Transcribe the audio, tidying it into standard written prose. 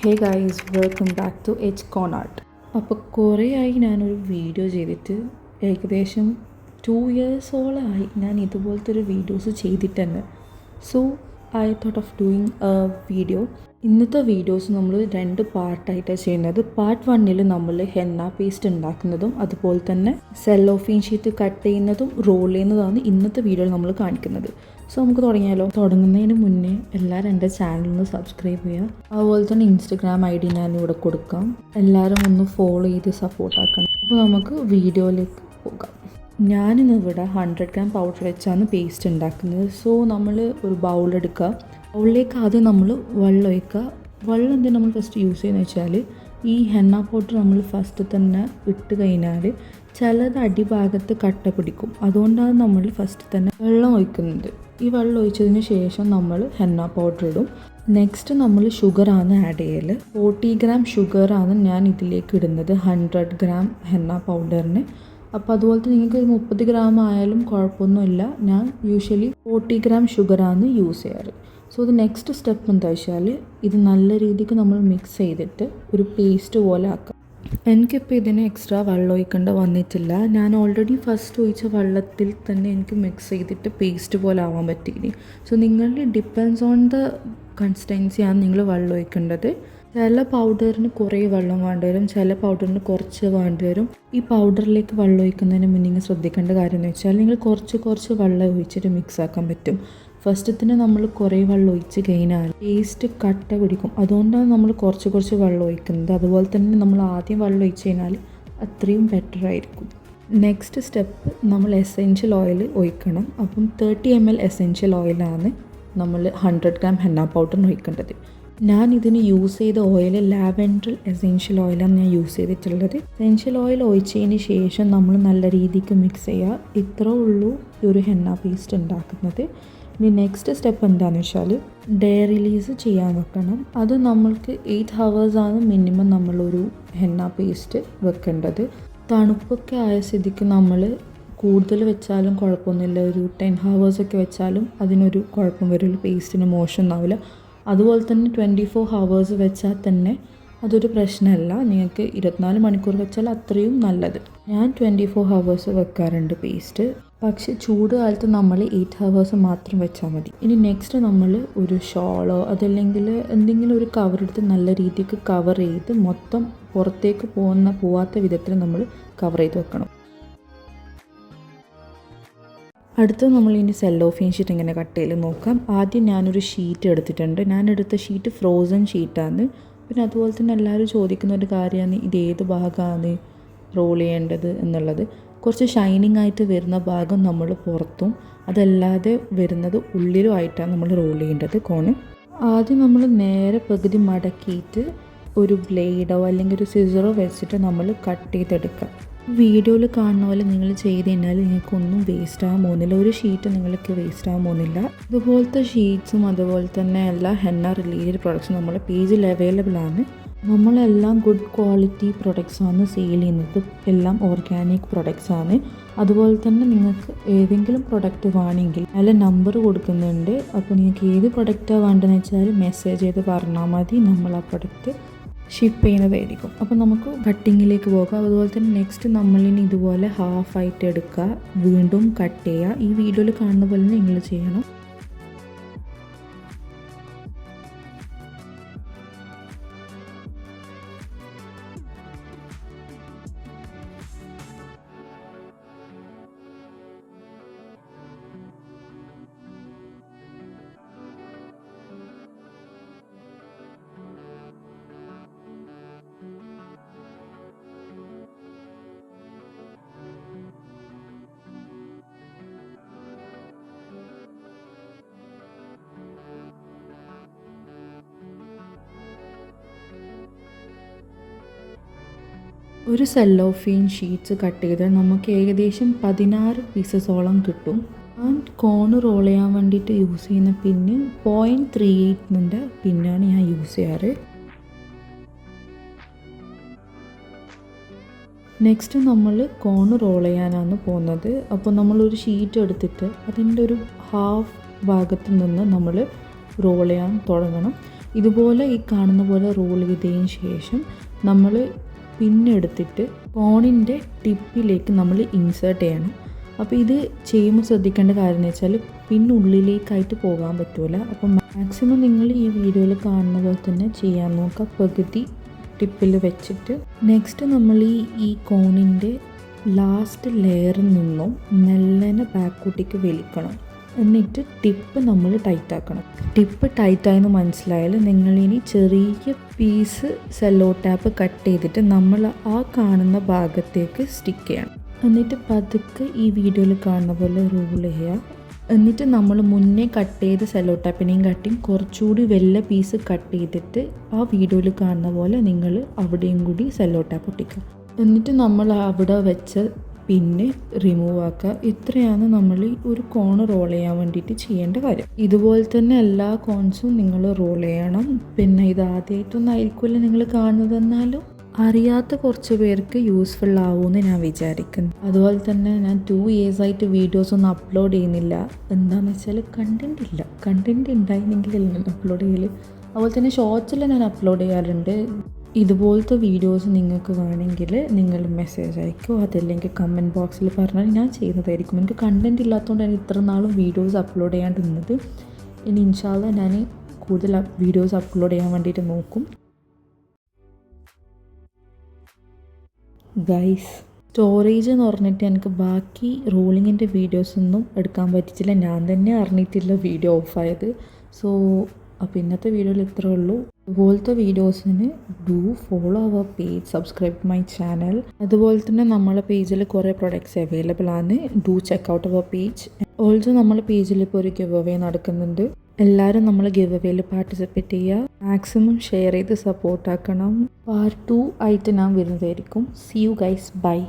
Hey guys, welcome back to H con art. അപ്പോൾ കുറേ ആയി ഞാനൊരു വീഡിയോ ചെയ്തിട്ട്, ഏകദേശം 2 ഇയേഴ്സോളമായി ഞാൻ ഇതുപോലത്തെ ഒരു വീഡിയോസ് ചെയ്തിട്ട് തന്നെ. So I thought of doing A video. ഇന്നത്തെ വീഡിയോസ് നമ്മൾ 2 പാർട്ടായിട്ടാണ് ചെയ്യുന്നത്. പാർട്ട് 1 നമ്മൾ ഹെന്ന പേസ്റ്റ് ഉണ്ടാക്കുന്നതും അതുപോലെ തന്നെ സെല്ലോഫീൻ ഷീറ്റ് കട്ട് ചെയ്യുന്നതും റോൾ ചെയ്യുന്നതാണ് ഇന്നത്തെ വീഡിയോയിൽ നമ്മൾ കാണിക്കുന്നത്. സോ നമുക്ക് തുടങ്ങിയാലോ. തുടങ്ങുന്നതിന് മുന്നേ എല്ലാവരും എൻ്റെ ചാനലൊന്ന് സബ്സ്ക്രൈബ് ചെയ്യുക. അതുപോലെ തന്നെ ഇൻസ്റ്റഗ്രാം ID ഞാനിവിടെ കൊടുക്കാം. എല്ലാവരും ഒന്ന് ഫോളോ ചെയ്ത് സപ്പോർട്ടാക്കണം. അപ്പോൾ നമുക്ക് വീഡിയോയിലേക്ക് പോകാം. ഞാനിന്നിവിടെ 100 ഗ്രാം പൗഡർ വെച്ചാണ് പേസ്റ്റ് ഉണ്ടാക്കുന്നത്. സോ നമ്മൾ ഒരു ബൗൾ എടുക്കുക. ബൗളിലേക്ക് ആദ്യം നമ്മൾ വെള്ളം ഒഴിക്കുക. വെള്ളം എന്തിനാണ് നമ്മൾ ഫസ്റ്റ് യൂസ് ചെയ്യുന്നത് വെച്ചാൽ, ഈ ഹെന്ന പൗഡർ നമ്മൾ ഫസ്റ്റ് തന്നെ ഇട്ട് കഴിഞ്ഞാൽ ചിലത് അടിഭാഗത്ത് കട്ട പിടിക്കും. അതുകൊണ്ടാണ് നമ്മൾ ഫസ്റ്റ് തന്നെ വെള്ളം ഒഴിക്കുന്നത്. ഈ വെള്ളം ഒഴിച്ചതിന് ശേഷം നമ്മൾ ഹെന്ന പൗഡർ ഇടും. നെക്സ്റ്റ് നമ്മൾ ഷുഗറാണ് ആഡ് ചെയ്യൽ. 40 ഗ്രാം ഷുഗറാണ് ഞാൻ ഇതിലേക്ക് ഇടുന്നത് 100 ഗ്രാം ഹെന്ന പൗഡറിന്. അപ്പോൾ അതുപോലെ തന്നെ നിങ്ങൾക്ക് 30 ഗ്രാം ആയാലും കുഴപ്പമൊന്നുമില്ല. ഞാൻ യൂഷ്വലി 40 ഗ്രാം ഷുഗറാണ് യൂസ് ചെയ്യാറ്. സോ ഇത് നെക്സ്റ്റ് സ്റ്റെപ്പ് എന്താ വെച്ചാൽ, ഇത് നല്ല രീതിക്ക് നമ്മൾ മിക്സ് ചെയ്തിട്ട് ഒരു പേസ്റ്റ് പോലെ ആക്കാം. എനിക്കിപ്പോൾ ഇതിന് എക്സ്ട്രാ വെള്ളം ഒഴിക്കേണ്ട വന്നിട്ടില്ല. ഞാൻ ഓൾറെഡി ഫസ്റ്റ് ഒഴിച്ച വെള്ളത്തിൽ തന്നെ എനിക്ക് മിക്സ് ചെയ്തിട്ട് പേസ്റ്റ് പോലെ ആവാൻ പറ്റിയില്ല. സോ നിങ്ങളുടെ ഡിപ്പെൻസ് ഓൺ ദ കൺസിസ്റ്റൻസിയാണ് നിങ്ങൾ വെള്ളം ഒഴിക്കേണ്ടത്. ചില പൗഡറിന് കുറേ വെള്ളം വേണ്ടി വരും, ചില പൗഡറിന് കുറച്ച് വേണ്ടി വരും. ഈ പൗഡറിലേക്ക് വെള്ളം ഒഴിക്കുന്നതിന് മുന്നേ നിങ്ങൾ ശ്രദ്ധിക്കേണ്ട കാര്യം എന്ന് വെച്ചാൽ, നിങ്ങൾ കുറച്ച് വെള്ളം ഒഴിച്ചിട്ട് മിക്സ് ആക്കാൻ പറ്റും. ഫസ്റ്റത്തിന് നമ്മൾ കുറേ വെള്ളം ഒഴിച്ച് കഴിഞ്ഞാൽ പേസ്റ്റ് കട്ട പിടിക്കും. അതുകൊണ്ടാണ് നമ്മൾ കുറച്ച് വെള്ളം ഒഴിക്കുന്നത്. അതുപോലെ തന്നെ നമ്മൾ ആദ്യം വെള്ളം ഒഴിച്ച് കഴിഞ്ഞാൽ അത്രയും ബെറ്റർ ആയിരിക്കും. നെക്സ്റ്റ് സ്റ്റെപ്പ് നമ്മൾ എസെൻഷ്യൽ ഓയിൽ ഒഴിക്കണം. അപ്പം 30 ml എസെൻഷ്യൽ ഓയിലാണ് നമ്മൾ 100 ഗ്രാം ഹെന്ന പൗഡറിന് ഒഴിക്കേണ്ടത്. ഞാൻ ഇതിന് യൂസ് ചെയ്ത ഓയിൽ ലാവെൻഡർ എസെൻഷ്യൽ ഓയിലാണ് ഞാൻ യൂസ് ചെയ്തിട്ടുള്ളത്. എസെൻഷ്യൽ ഓയിൽ ഒഴിച്ചതിന് ശേഷം നമ്മൾ നല്ല രീതിക്ക് മിക്സ് ചെയ്യുക. ഇത്രേ ഉള്ളൂ ഈ ഒരു ഹെന്ന പേസ്റ്റ് ഉണ്ടാക്കുന്നത്. ഇനി നെക്സ്റ്റ് സ്റ്റെപ്പ് എന്താണെന്ന് വെച്ചാൽ, ഡേ റിലീസ് ചെയ്യാൻ വെക്കണം. അത് നമ്മൾക്ക് 8 ഹവേഴ്സാണ് മിനിമം നമ്മളൊരു ഹെന്ന പേസ്റ്റ് വെക്കേണ്ടത്. തണുപ്പൊക്കെ ആയ സ്ഥിതിക്ക് നമ്മൾ കൂടുതൽ വെച്ചാലും കുഴപ്പമൊന്നുമില്ല. ഒരു 10 ഹവേഴ്സൊക്കെ വെച്ചാലും അതിനൊരു കുഴപ്പം വരില്ല, പേസ്റ്റിന് മോശം ഉണ്ടാവില്ല. അതുപോലെ തന്നെ 24 ഹവേഴ്സ് വെച്ചാൽ തന്നെ അതൊരു പ്രശ്നമല്ല. നിങ്ങൾക്ക് 24 മണിക്കൂർ വെച്ചാൽ അത്രയും നല്ലത്. ഞാൻ 24 ഹവേഴ്സ് വെക്കാറുണ്ട് പേസ്റ്റ്. പക്ഷേ ചൂട് കാലത്ത് നമ്മൾ 8 ഹവേഴ്സ് മാത്രം വെച്ചാൽ മതി. ഇനി നെക്സ്റ്റ് നമ്മൾ ഒരു ഷോളോ അതല്ലെങ്കിൽ എന്തെങ്കിലും ഒരു കവർ എടുത്ത് നല്ല രീതിക്ക് കവർ ചെയ്ത് മൊത്തം പുറത്തേക്ക് പോവാത്ത വിധത്തിൽ നമ്മൾ കവർ ചെയ്ത് വെക്കണം. അടുത്ത് നമ്മൾ ഇനി സെല്ലോഫീൻ ഷീറ്റ് എങ്ങനെ കട്ട് ചെയ്ത് നോക്കാം. ആദ്യം ഞാനൊരു ഷീറ്റ് എടുത്തിട്ടുണ്ട്. ഞാനെടുത്ത ഷീറ്റ് ഫ്രോസൺ ഷീറ്റാണ്. പിന്നെ അതുപോലെ തന്നെ എല്ലാവരും ചോദിക്കുന്ന ഒരു കാര്യമാണ്, ഇത് ഏത് ഭാഗമാണ് റോൾ ചെയ്യേണ്ടത് എന്നുള്ളത്. കുറച്ച് ഷൈനിങ് ആയിട്ട് വരുന്ന ഭാഗം നമ്മൾ പുറത്തും അതല്ലാതെ വരുന്നത് ഉള്ളിലും ആയിട്ടാണ് നമ്മൾ റോൾ ചെയ്യേണ്ടത് കോണ്. ആദ്യം നമ്മൾ നേരെ പകുതി മടക്കിയിട്ട് ഒരു ബ്ലേഡോ അല്ലെങ്കിൽ ഒരു സിസറോ വെച്ചിട്ട് നമ്മൾ കട്ട് ചെയ്തെടുക്കുക. വീഡിയോയിൽ കാണുന്ന പോലെ നിങ്ങൾ ചെയ്ത് കഴിഞ്ഞാൽ നിങ്ങൾക്കൊന്നും വേസ്റ്റ് ആകാൻ പോകുന്നില്ല. ഒരു ഷീറ്റ് നിങ്ങൾക്ക് വേസ്റ്റ് ആകാൻ പോകുന്നില്ല. ഇതുപോലത്തെ ഷീറ്റ്സും അതുപോലെ തന്നെ എല്ലാ ഹെന്ന റിലേറ്റഡ് പ്രൊഡക്ട്സും നമ്മുടെ പേജിൽ അവൈലബിൾ ആണ്. നമ്മളെല്ലാം ഗുഡ് ക്വാളിറ്റി പ്രൊഡക്ട്സാണ് സെയിൽ ചെയ്യുന്നത്. എല്ലാം ഓർഗാനിക് പ്രൊഡക്ട്സാണ്. അതുപോലെ തന്നെ നിങ്ങൾക്ക് ഏതെങ്കിലും പ്രൊഡക്റ്റ് വേണമെങ്കിൽ അതിൽ നമ്പർ കൊടുക്കുന്നുണ്ട്. അപ്പോൾ നിങ്ങൾക്ക് ഏത് പ്രൊഡക്റ്റാണ് വേണ്ടതെന്ന് വെച്ചാൽ മെസ്സേജ് ചെയ്ത് പറഞ്ഞാൽ മതി, നമ്മൾ ആ പ്രൊഡക്റ്റ് ഷിപ്പ് ചെയ്യുന്നതായിരിക്കും. അപ്പോൾ നമുക്ക് കട്ടിങ്ങിലേക്ക് പോകാം. അതുപോലെ തന്നെ നെക്സ്റ്റ് നമ്മളിനി ഇതുപോലെ ഹാഫായിട്ട് എടുക്കുക, വീണ്ടും കട്ട് ചെയ്യുക. ഈ വീഡിയോയിൽ കാണുന്ന പോലെ നിങ്ങൾ ചെയ്യണം. ഒരു സെല്ലോഫീൻ ഷീറ്റ്സ് കട്ട് ചെയ്താൽ നമുക്ക് ഏകദേശം 16 പീസസോളം കിട്ടും. ഞാൻ കോണ് റോൾ ചെയ്യാൻ വേണ്ടിയിട്ട് യൂസ് ചെയ്യുന്ന പിന്ന് 0.38 പിന്നാണ് ഞാൻ യൂസ് ചെയ്യാറ്. നെക്സ്റ്റ് നമ്മൾ കോണ് റോൾ ചെയ്യാനാണ് പോകുന്നത്. അപ്പോൾ നമ്മളൊരു ഷീറ്റ് എടുത്തിട്ട് അതിൻ്റെ ഒരു ഹാഫ് ഭാഗത്ത് നിന്ന് നമ്മൾ റോൾ ചെയ്യാൻ തുടങ്ങണം. ഇതുപോലെ ഈ കാണുന്ന പോലെ റോൾ ചെയ്തതിന് ശേഷം നമ്മൾ പിന്നെടുത്തിട്ട് കോണിൻ്റെ ടിപ്പിലേക്ക് നമ്മൾ ഇൻസേർട്ട് ചെയ്യണം. അപ്പോൾ ഇത് ചെയ്യുമ്പോൾ ശ്രദ്ധിക്കേണ്ട കാര്യം എന്ന് വെച്ചാൽ പിന്നുള്ളിലേക്കായിട്ട് പോകാൻ പറ്റില്ല. അപ്പം മാക്സിമം നിങ്ങൾ ഈ വീഡിയോയിൽ കാണുന്ന പോലെ തന്നെ ചെയ്യാൻ നോക്കുക, പകുതി ടിപ്പിൽ വെച്ചിട്ട്. നെക്സ്റ്റ് നമ്മൾ ഈ കോണിൻ്റെ ലാസ്റ്റ് ലെയറിൽ നിന്നും മെല്ലനെ ബാക്കോട്ടേക്ക് വലിക്കണം. എന്നിട്ട് ടിപ്പ് നമ്മൾ ടൈറ്റാക്കണം. ടിപ്പ് ടൈറ്റായെന്ന് മനസ്സിലായാൽ നിങ്ങളിനി ചെറിയ പീസ് സെല്ലോ ടാപ്പ് കട്ട് ചെയ്തിട്ട് നമ്മൾ ആ കാണുന്ന ഭാഗത്തേക്ക് സ്റ്റിക്ക് ചെയ്യണം. എന്നിട്ട് പതുക്കെ ഈ വീഡിയോയിൽ കാണുന്ന പോലെ റോൾ ചെയ്യുക. എന്നിട്ട് നമ്മൾ മുന്നേ കട്ട് ചെയ്ത സെല്ലോ ടാപ്പിനെയും കട്ടിങ് കുറച്ചുകൂടി വലിയ പീസ് കട്ട് ചെയ്തിട്ട് ആ വീഡിയോയിൽ കാണുന്ന പോലെ നിങ്ങൾ അവിടെയും കൂടി സെല്ലോ ടാപ്പ് ഒട്ടിക്കുക. എന്നിട്ട് നമ്മൾ അവിടെ വെച്ച് പിന്നെ റിമൂവ് ആക്കുക. ഇത്രയാണ് നമ്മൾ ഒരു കോൺ റോൾ ചെയ്യാൻ വേണ്ടിയിട്ട് ചെയ്യേണ്ട കാര്യം. ഇതുപോലെ തന്നെ എല്ലാ കോൺസും നിങ്ങൾ റോൾ ചെയ്യണം. പിന്നെ ഇത് ആദ്യമായിട്ടൊന്നും ആയിരിക്കുമല്ലോ നിങ്ങൾ കാണുന്നതെന്നാലും അറിയാത്ത കുറച്ച് പേർക്ക് യൂസ്ഫുൾ ആവുമെന്ന് ഞാൻ വിചാരിക്കുന്നു. അതുപോലെ തന്നെ ഞാൻ 2 years ആയിട്ട് വീഡിയോസ് ഒന്നും അപ്ലോഡ് ചെയ്യുന്നില്ല. എന്താണെന്ന് വെച്ചാൽ കണ്ടൻറ്റ് ഉണ്ടായിരുന്നെങ്കിലല്ല ഞാൻ അപ്ലോഡ് ചെയ്യൽ. അതുപോലെ തന്നെ ഷോർട്സിൽ ഞാൻ അപ്ലോഡ് ചെയ്യാറുണ്ട്. ഇതുപോലത്തെ വീഡിയോസ് നിങ്ങൾക്ക് വേണമെങ്കിൽ നിങ്ങൾ മെസ്സേജ് അയക്കുമോ, അതല്ലെങ്കിൽ കമൻറ്റ് ബോക്സിൽ പറഞ്ഞാൽ ഞാൻ ചെയ്യുന്നതായിരിക്കും. എനിക്ക് കണ്ടൻറ്റ് ഇല്ലാത്തതുകൊണ്ടാണ് ഇത്ര നാളും വീഡിയോസ് അപ്ലോഡ് ചെയ്യാണ്ടിരുന്നത്. ഇനി ഇൻഷാ അല്ലാഹ് ഞാൻ കൂടുതൽ വീഡിയോസ് അപ്ലോഡ് ചെയ്യാൻ വേണ്ടിയിട്ട് നോക്കും. ഗൈസ്, സ്റ്റോറേജ് എന്ന് പറഞ്ഞിട്ട് എനിക്ക് ബാക്കി റോളിങ്ങിൻ്റെ വീഡിയോസൊന്നും എടുക്കാൻ പറ്റിയില്ല. ഞാൻ തന്നെ അറിഞ്ഞിട്ടില്ല വീഡിയോ ഓഫായത്. സോ അപ്പോൾ ഇന്നത്തെ വീഡിയോയിൽ ഇത്രേ ഉള്ളൂ. ഇതുപോലത്തെ വീഡിയോസിന് do follow our page, subscribe my channel. അതുപോലെ തന്നെ നമ്മളെ പേജിൽ കുറേ പ്രൊഡക്ട്സ് അവൈലബിൾ ആണ്. Do check out our page. Also നമ്മളെ പേജിൽ ഇപ്പോൾ ഒരു ഗിവ് അവേ നടക്കുന്നുണ്ട്. എല്ലാവരും നമ്മൾ ഗിവ് അവേയിൽ പാർട്ടിസിപ്പേറ്റ് ചെയ്യുക. മാക്സിമം ഷെയർ ചെയ്ത് സപ്പോർട്ടാക്കണം. പാർട്ട് 2 ആയിട്ട് ഞാൻ വരുന്നതായിരിക്കും. See you guys, by.